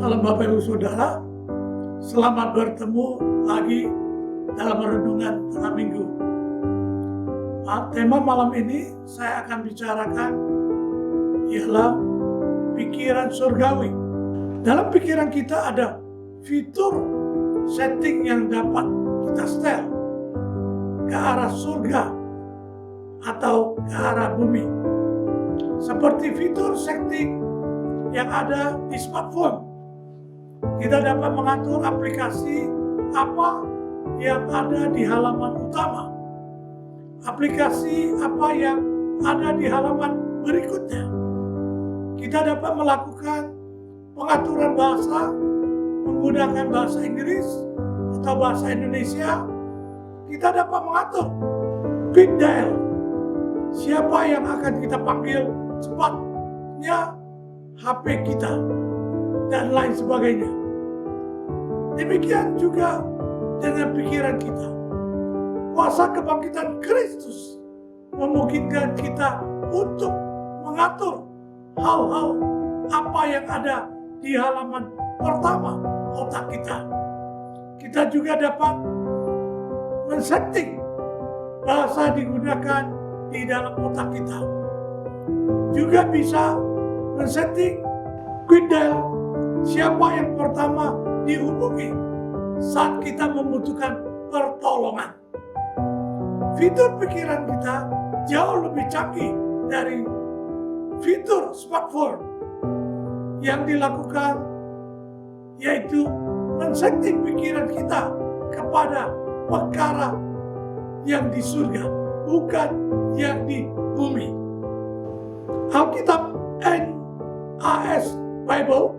Salam Bapak Ibu Saudara, selamat bertemu lagi dalam renungan tengah minggu. Tema malam ini saya akan bicarakan ialah pikiran surgawi. Dalam pikiran kita ada fitur setting yang dapat kita setel ke arah surga atau ke arah bumi. Seperti fitur setting yang ada di smartphone. Kita dapat mengatur aplikasi apa yang ada di halaman utama, aplikasi apa yang ada di halaman berikutnya. Kita dapat melakukan pengaturan bahasa menggunakan bahasa Inggris atau bahasa Indonesia. Kita dapat mengatur quick dial, siapa yang akan kita panggil cepatnya, HP kita, dan lain sebagainya. Demikian juga dengan pikiran kita. Kuasa kebangkitan Kristus memungkinkan kita untuk mengatur hal-hal apa yang ada di halaman pertama otak kita. Kita juga dapat men-setting bahasa digunakan di dalam otak kita. Juga bisa men-setting quick dial, siapa yang pertama dihubungi saat kita membutuhkan pertolongan. Fitur pikiran kita jauh lebih canggih dari fitur smartphone yang dilakukan, yaitu men-setting pikiran kita kepada perkara yang di surga, bukan yang di bumi. Alkitab NAS Bible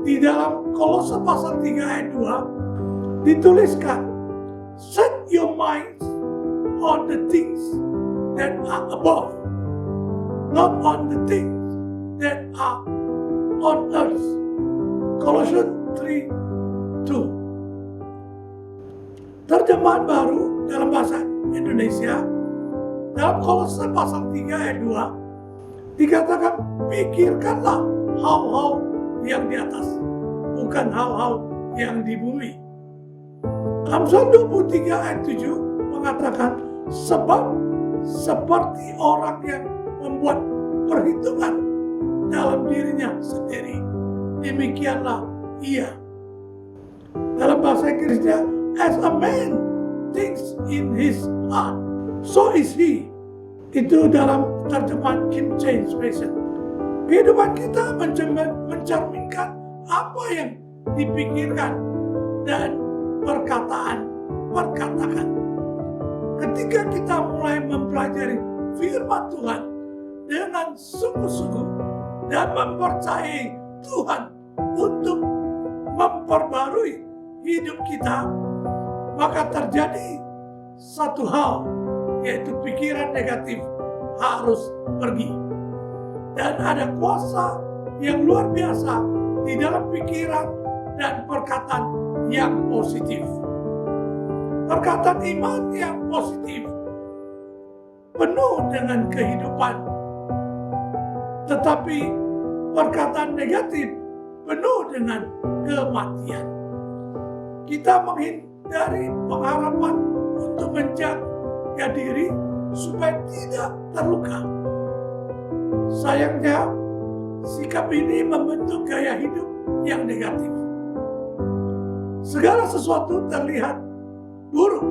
di dalam Kolose pasal 3 ayat 2 dituliskan, set your minds on the things that are above, not on the things that are on earth. Kolose 3:2. Terjemahan baru dalam bahasa Indonesia, dalam Kolose pasal 3 ayat 2 dikatakan, pikirkanlah hal-hal yang di atas, bukan hal-hal yang di bumi. Amsal 23 ayat 7 mengatakan, sebab seperti orang yang membuat perhitungan dalam dirinya sendiri, demikianlah ia. Dalam bahasa Inggrisnya, as a man thinks in his heart, so is he. Itu dalam terjemahan King James Version. Kehidupan kita mencerminkan apa yang dipikirkan dan perkatakan. Ketika kita mulai mempelajari firman Tuhan dengan sungguh-sungguh dan mempercayai Tuhan untuk memperbarui hidup kita, maka terjadi satu hal, yaitu pikiran negatif harus pergi. Dan ada kuasa yang luar biasa di dalam pikiran dan perkataan yang positif. Perkataan iman yang positif penuh dengan kehidupan, tetapi perkataan negatif penuh dengan kematian. Kita menghindari pengharapan untuk menjaga diri supaya tidak terluka. Sayangnya, sikap ini membentuk gaya hidup yang negatif. Segala sesuatu terlihat buruk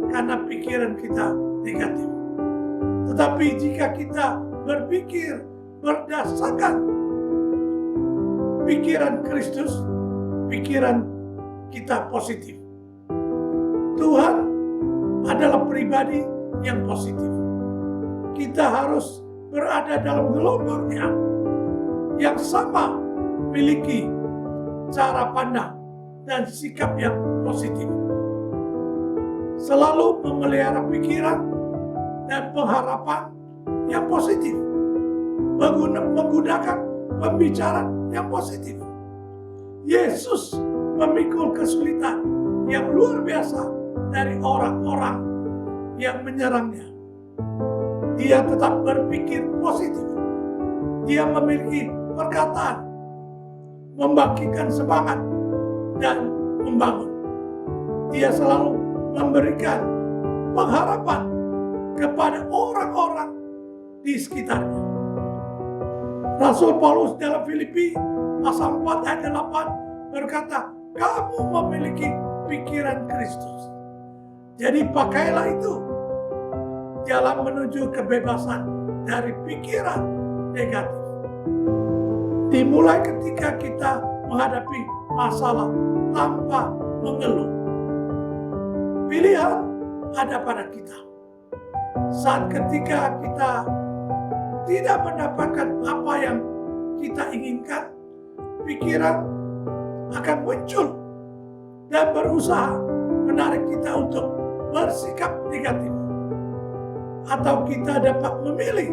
karena pikiran kita negatif. Tetapi jika kita berpikir berdasarkan pikiran Kristus, pikiran kita positif. Tuhan adalah pribadi yang positif. Kita harus berada dalam gelombangnya yang sama, memiliki cara pandang dan sikap yang positif. Selalu memelihara pikiran dan pengharapan yang positif, menggunakan pembicaraan yang positif. Yesus memikul kesulitan yang luar biasa dari orang-orang yang menyerangnya. Dia tetap berpikir positif. Dia memiliki perkataan membangkitkan semangat dan membangun. Dia selalu memberikan pengharapan kepada orang-orang di sekitarnya. Rasul Paulus dalam Filipi pasal 4 ayat 8 berkata, kamu memiliki pikiran Kristus. Jadi pakailah itu, jalan menuju kebebasan dari pikiran negatif. Dimulai ketika kita menghadapi masalah tanpa mengeluh. Pilihan ada pada kita. Saat ketika kita tidak mendapatkan apa yang kita inginkan, pikiran akan muncul dan berusaha menarik kita untuk bersikap negatif. Atau kita dapat memilih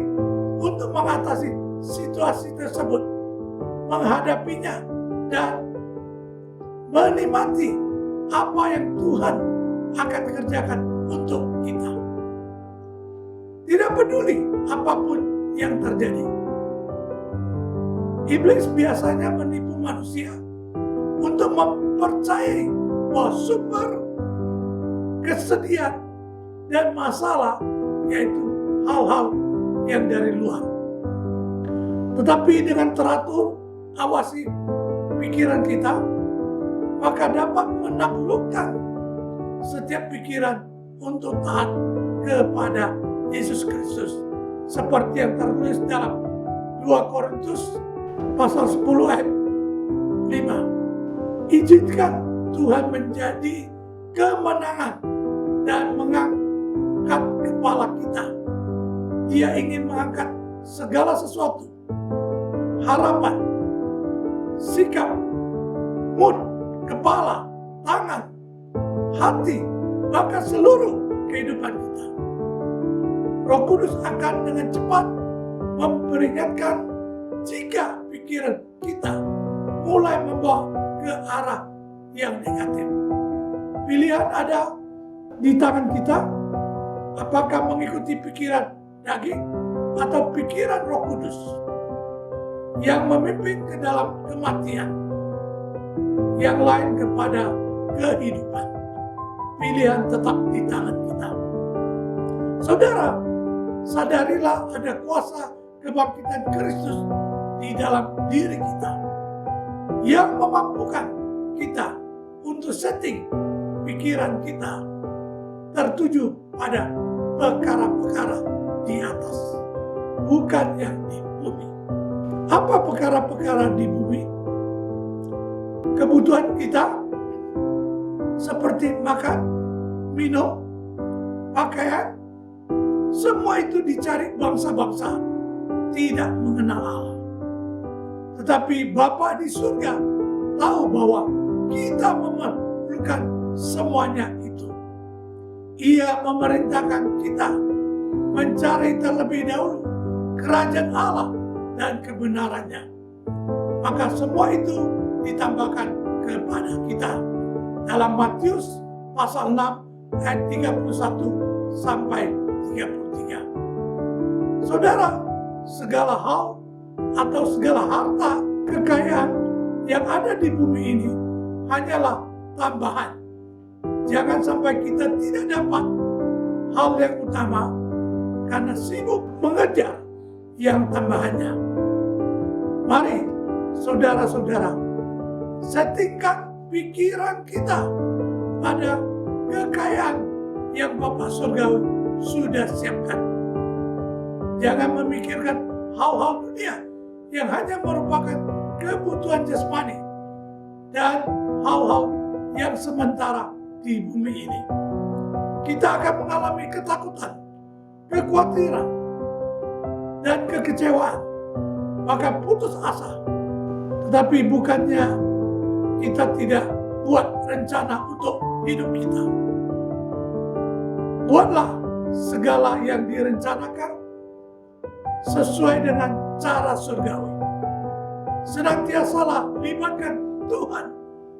untuk mengatasi situasi tersebut, menghadapinya, dan menikmati apa yang Tuhan akan kerjakan untuk kita. Tidak peduli apapun yang terjadi. Iblis biasanya menipu manusia untuk mempercayai bahwa sumber kesedihan dan masalah yaitu hal-hal yang dari luar. Tetapi dengan teratur awasi pikiran kita, maka dapat menaklukkan setiap pikiran untuk taat kepada Yesus Kristus. Seperti yang tertulis dalam 2 Korintus pasal 10 ayat 5. Izinkan Tuhan menjadi kemenangan dan mengangkat kepala kita. Dia ingin mengangkat segala sesuatu, harapan, sikap, mood, kepala, tangan, hati, bahkan seluruh kehidupan kita. Roh Kudus akan dengan cepat memperingatkan jika pikiran kita mulai membawa ke arah yang negatif. Pilihan ada di tangan kita, apakah mengikuti pikiran daging atau pikiran Roh Kudus yang memimpin ke dalam kematian, yang lain kepada kehidupan. Pilihan tetap di tangan kita. Saudara, sadarilah ada kuasa kebangkitan Kristus di dalam diri kita yang memampukan kita untuk setting pikiran kita tertuju pada perkara-perkara di atas, bukan yang di bumi. Apa perkara-perkara di bumi? Kebutuhan kita seperti makan, minum, pakaian, semua itu dicari bangsa-bangsa tidak mengenal Allah. Tetapi Bapa di surga tahu bahwa kita memerlukan semuanya itu. Ia memerintahkan kita mencari terlebih dahulu kerajaan Allah dan kebenarannya. Maka semua itu ditambahkan kepada kita. Dalam Matius pasal 6 ayat 31 sampai 33. Saudara, segala hal atau segala harta kekayaan yang ada di bumi ini hanyalah tambahan. Jangan sampai kita tidak dapat hal yang utama karena sibuk mengejar yang tambahannya. Mari saudara-saudara, settingkan pikiran kita pada kekayaan yang Bapa Surgawi sudah siapkan. Jangan memikirkan hal-hal dunia yang hanya merupakan kebutuhan jasmani dan hal-hal yang sementara di bumi ini. Kita akan mengalami ketakutan, kekhawatiran, dan kekecewaan, bahkan putus asa. Tetapi bukannya kita tidak buat rencana untuk hidup kita. Buatlah segala yang direncanakan sesuai dengan cara surgawi. Senantiasalah libatkan Tuhan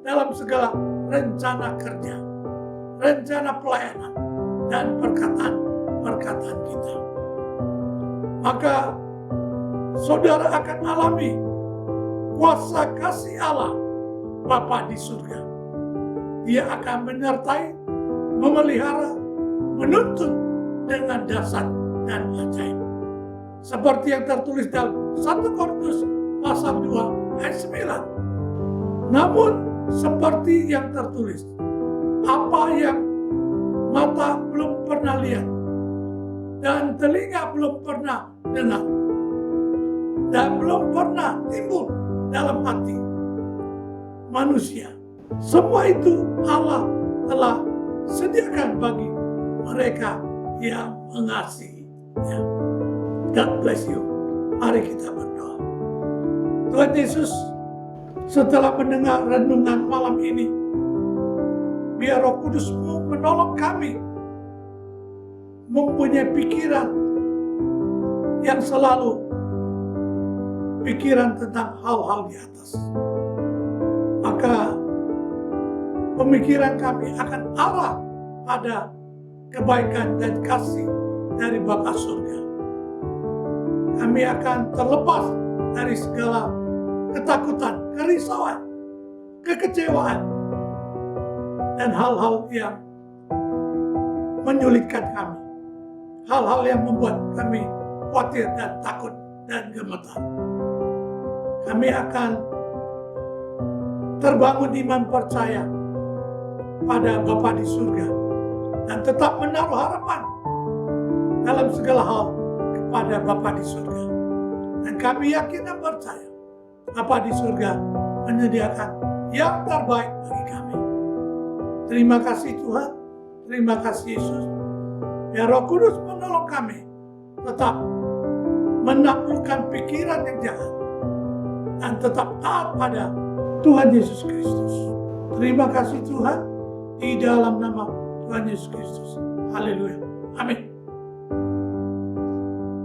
dalam segala rencana kerja, rencana pelayanan, dan perkataan-perkataan kita. Maka saudara akan alami kuasa kasih Allah Bapa di surga. Dia akan menyertai, memelihara, menuntun dengan dahsyat dan ajaib. Seperti yang tertulis dalam 1 Korintus pasal 2 ayat 9. Namun seperti yang tertulis, apa yang mata belum pernah lihat dan telinga belum pernah dengar dan belum pernah timbul dalam hati manusia, semua itu Allah telah sediakan bagi mereka yang mengasihinya. God bless you. Mari kita berdoa. Tuhan Yesus, setelah mendengar renungan malam ini, biar Roh Kudus-Mu menolong kami mempunyai pikiran yang selalu pikiran tentang hal-hal di atas. Maka pemikiran kami akan arah pada kebaikan dan kasih dari Bapa surga. Kami akan terlepas dari segala ketakutan, kerisauan, kekecewaan, dan hal-hal yang menyulitkan kami. Hal-hal yang membuat kami khawatir dan takut dan gemetar. Kami akan terbangun iman percaya pada Bapa di surga dan tetap menaruh harapan dalam segala hal kepada Bapa di surga. Dan kami yakin dan percaya Bapa di surga menyediakan yang terbaik bagi kami. Terima kasih Tuhan, terima kasih Yesus. Ya Roh Kudus menolong kami tetap menaklukkan pikiran yang jahat dan tetap taat pada Tuhan Yesus Kristus. Terima kasih Tuhan, di dalam nama Tuhan Yesus Kristus. Haleluya. Amin.